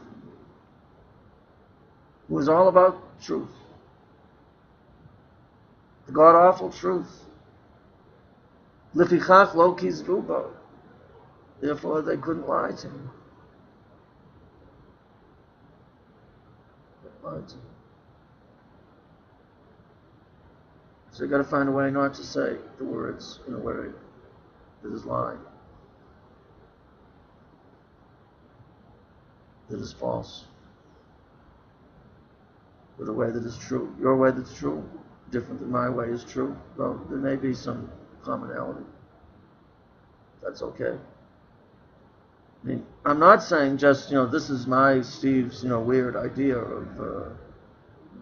who is all about truth. the god-awful truth. Lefichach lo kizvu bo. Therefore, they couldn't lie to him. So you got to find a way not to say the words in a way that is lying, that is false, with a way that is true. Your way that's true, different than my way is true. Well, there may be some commonality. That's okay. I mean, I'm not saying just, this is Steve's, weird idea of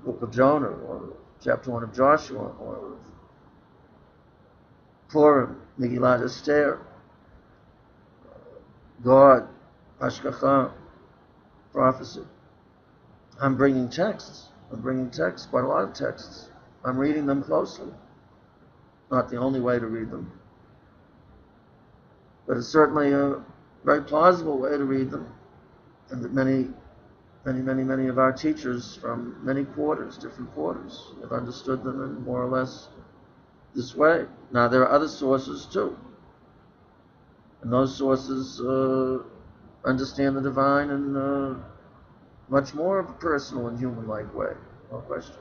Book of Jonah or chapter 1 of Joshua or Purim, Megillat Esther, God, Hashgacha, prophecy. I'm bringing texts, quite a lot of texts. I'm reading them closely. Not the only way to read them, but it's certainly a very plausible way to read them, and that many of our teachers from many quarters, different quarters, have understood them in more or less this way. Now, there are other sources too, and those sources understand the divine in much more of a personal and human-like way, no question.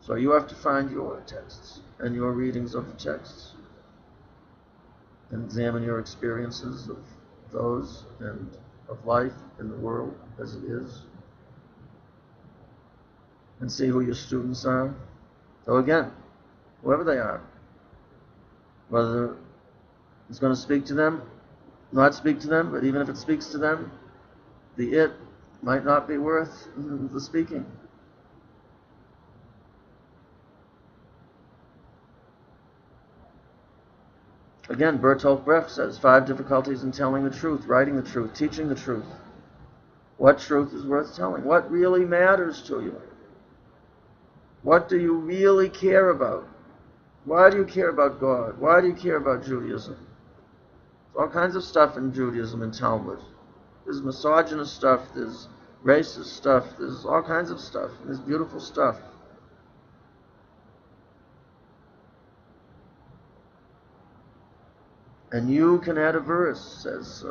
So you have to find your texts and your readings of the texts, and examine your experiences of those and of life in the world as it is, and see who your students are. So again, whoever they are, whether it's going to speak to them, not speak to them, but even if it speaks to them, the it might not be worth the speaking. Again, Bertolt Brecht says 5 difficulties in telling the truth, writing the truth, teaching the truth. What truth is worth telling? What really matters to you? What do you really care about? Why do you care about God? Why do you care about Judaism? There's all kinds of stuff in Judaism and Talmud. There's misogynist stuff, there's racist stuff, there's all kinds of stuff. There's beautiful stuff. And you can add a verse, says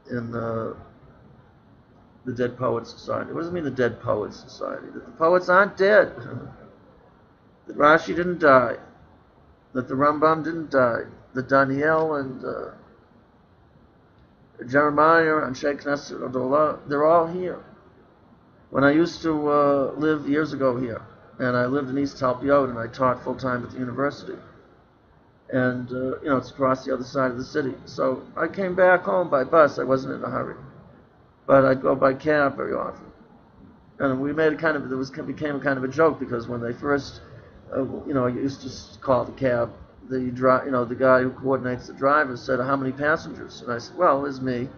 in the Dead Poets Society. What does it mean, the Dead Poets Society? That the poets aren't dead. That Rashi didn't die. That the Rambam didn't die. That Dani'el and Jeremiah and Sheikh Nasser Adollah, they're all here. When I used to live years ago here, and I lived in East Talpiot, and I taught full-time at the university. And, it's across the other side of the city. So I came back home by bus. I wasn't in a hurry. But I'd go by cab very often. And we made became a kind of a joke, because when they first, I used to call the cab, the guy who coordinates the driver said, "How many passengers?" And I said, "Well, there's me.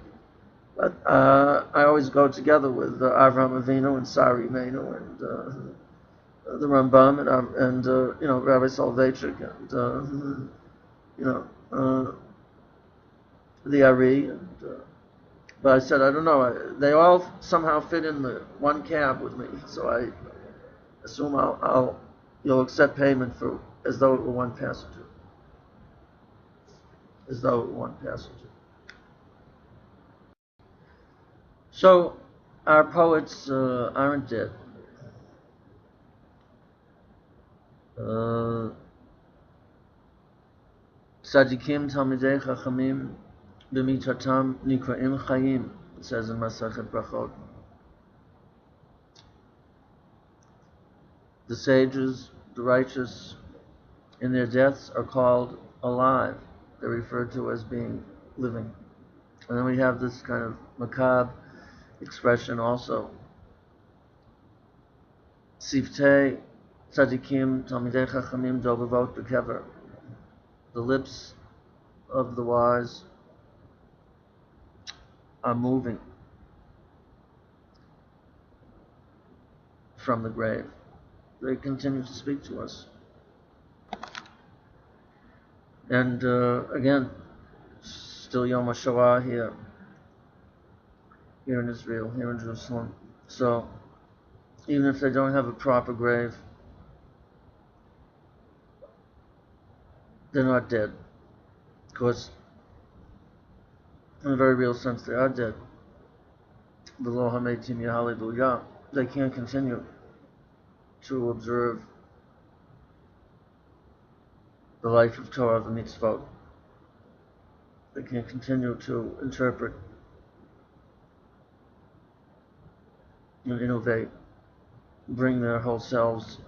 But I always go together with Avraham Avinu and Sari Imenu and the Rambam and Rabbi Soloveitchik and the Ari, but I said, I don't know, they all somehow fit in the one cab with me, so I assume you'll accept payment for as though it were one passenger. As though it were one passenger. So our poets aren't dead. Tzadikim Talmidei Chachamim B'mitatam Nikraim Chayim, it says in Masachet Brachot. The sages, the righteous, in their deaths are called alive. They're referred to as being living. And then we have this kind of macabre expression also. Siftei Tzadikim Talmidei Chachamim Dobavot B'kever. The lips of the wise are moving from the grave. They continue to speak to us. And again, still Yom HaShoah here in Israel, here in Jerusalem. So even if they don't have a proper grave, they're not dead. Of course, in a very real sense, they are dead. They can't continue to observe the life of Torah, the mitzvot. They can't continue to interpret and innovate, bring their whole selves,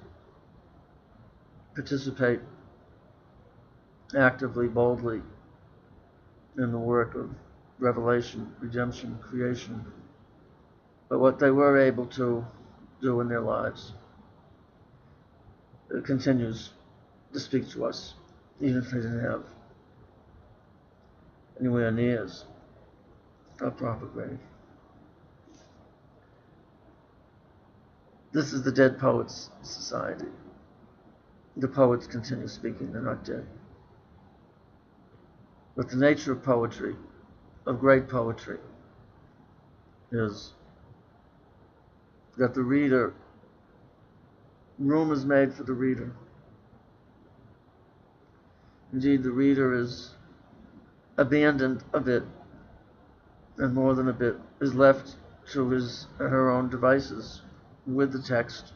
participate actively, boldly in the work of revelation, redemption, creation. But what they were able to do in their lives, it continues to speak to us, even if they didn't have anywhere near a proper grave. This is the dead poets' society. The poets continue speaking, they're not dead. But the nature of poetry, of great poetry, is that the reader, room is made for the reader. Indeed, the reader is abandoned a bit, and more than a bit, is left to his or her own devices with the text,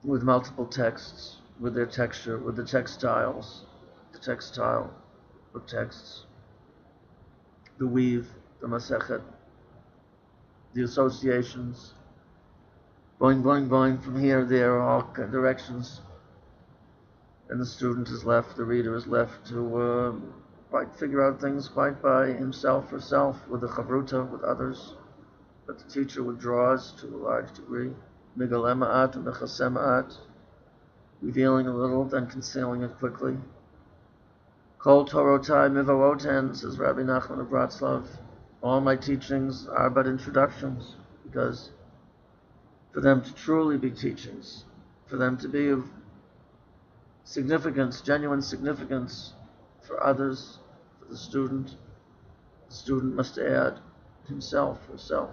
with multiple texts, with their texture, with the textile of texts, the weave, the masechet, the associations, boing, boing, boing, from here, there, all directions. And the student is left, the reader is left to quite figure out things quite by himself, herself, with the chavruta, with others. But the teacher withdraws to a large degree. Migaleh ma'at and mechaseh ma'at, revealing a little, then concealing it quickly. Kol Torotai Mivaroten, says Rabbi Nachman of Bratslav, all my teachings are but introductions, because for them to truly be teachings, for them to be of significance, genuine significance for others, for the student must add himself, herself.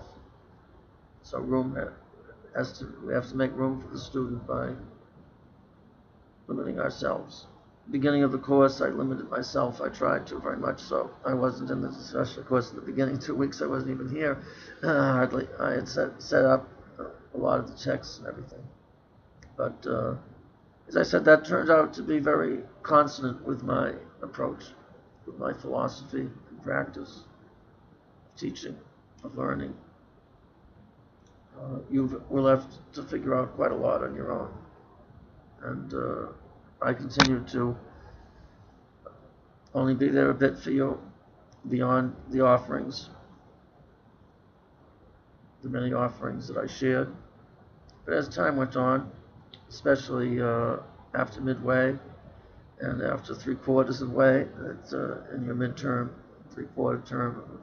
So we have to make room for the student by limiting ourselves. Beginning of the course, I limited myself. I tried to very much so. I wasn't in the discussion course in the beginning 2 weeks. I wasn't even here. Hardly. I had set up a lot of the texts and everything. But as I said, that turned out to be very consonant with my approach, with my philosophy and practice, teaching, of learning. You were left to figure out quite a lot on your own. And I continue to only be there a bit for you beyond the offerings, the many offerings that I shared. But as time went on, especially after midway and after 3/4 of the way, in your midterm, 3/4 term of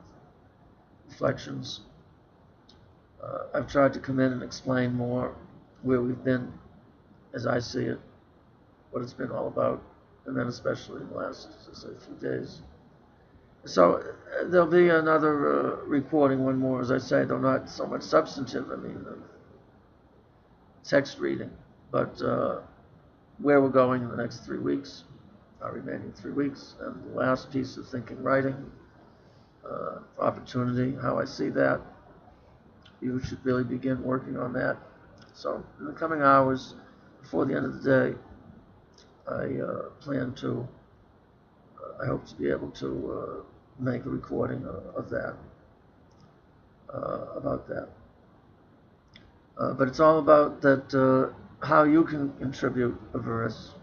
reflections, I've tried to come in and explain more where we've been as I see it, what it's been all about, and then especially in the last, few days. So there'll be another recording, one more, as I say, though not so much substantive, text reading, but where we're going in the next 3 weeks, our remaining 3 weeks, and the last piece of thinking, writing, opportunity, how I see that. You should really begin working on that. So in the coming hours, before the end of the day, I plan to, I hope to be able to make a recording of that, about that. But it's all about that, how you can contribute a verse,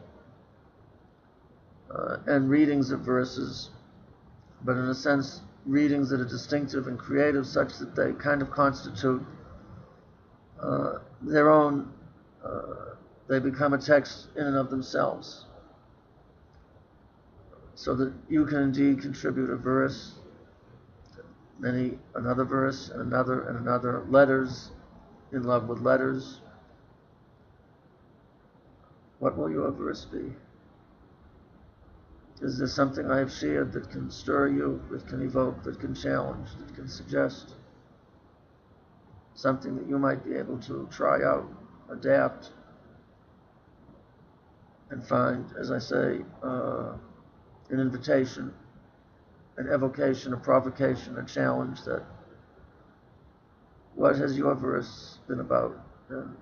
and readings of verses, but in a sense, readings that are distinctive and creative, such that they kind of constitute their own, they become a text in and of themselves, so that you can indeed contribute a verse, another verse, and another, letters, in love with letters. What will your verse be? Is there something I have shared that can stir you, that can evoke, that can challenge, that can suggest? something that you might be able to try out, adapt, and find, as I say, an invitation, an evocation, a provocation, a challenge that what has your verse been about, and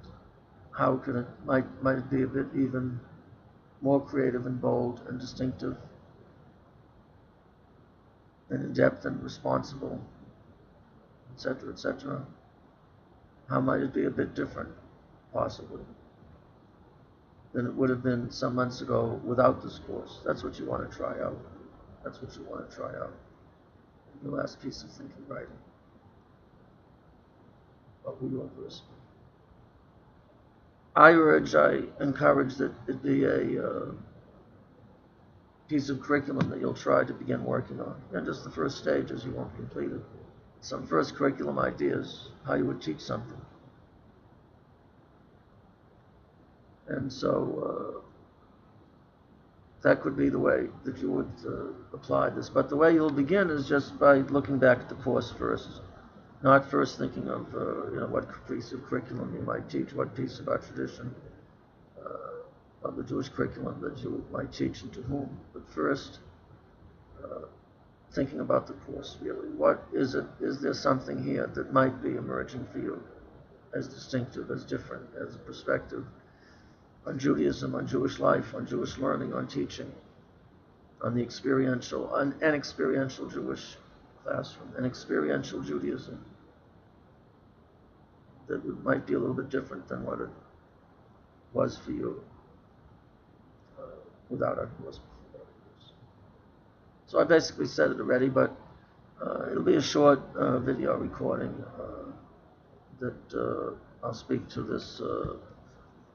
how can it might it be a bit even more creative and bold and distinctive and in depth and responsible, etc., etc. How might it be a bit different, possibly, than it would have been some months ago without this course? That's what you want to try out. That's what you want to try out. The last piece of thinking writing. What will your verse be? I encourage that it be a piece of curriculum that you'll try to begin working on. And just the first stages, you won't complete it. Some first curriculum ideas, how you would teach something. And so that could be the way that you would apply this. But the way you'll begin is just by looking back at the course first. Not first thinking of what piece of curriculum you might teach, what piece of our tradition of the Jewish curriculum that you might teach and to whom. But first, thinking about the course really. What is it? Is there something here that might be emerging for you as distinctive, as different, as a perspective on Judaism, on Jewish life, on Jewish learning, on teaching, on the experiential, an experiential Jewish classroom, an experiential Judaism that might be a little bit different than what it was for you without our course before. So I basically said it already, but it'll be a short video recording that I'll speak to this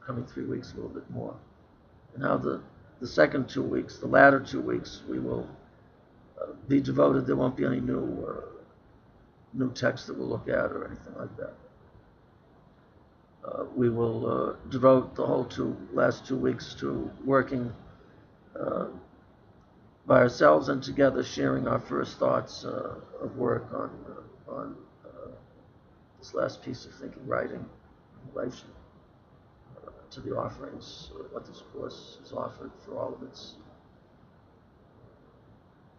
coming 3 weeks a little bit more. And now the second 2 weeks, the latter 2 weeks, we will be devoted. There won't be any new text that we'll look at or anything like that. We will devote the whole last 2 weeks to working by ourselves and together, sharing our first thoughts of work on this last piece of thinking, writing, in relation to the offerings, what this course is offered for all of its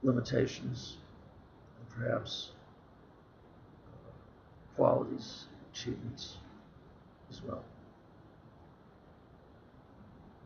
limitations and perhaps qualities, achievements as well.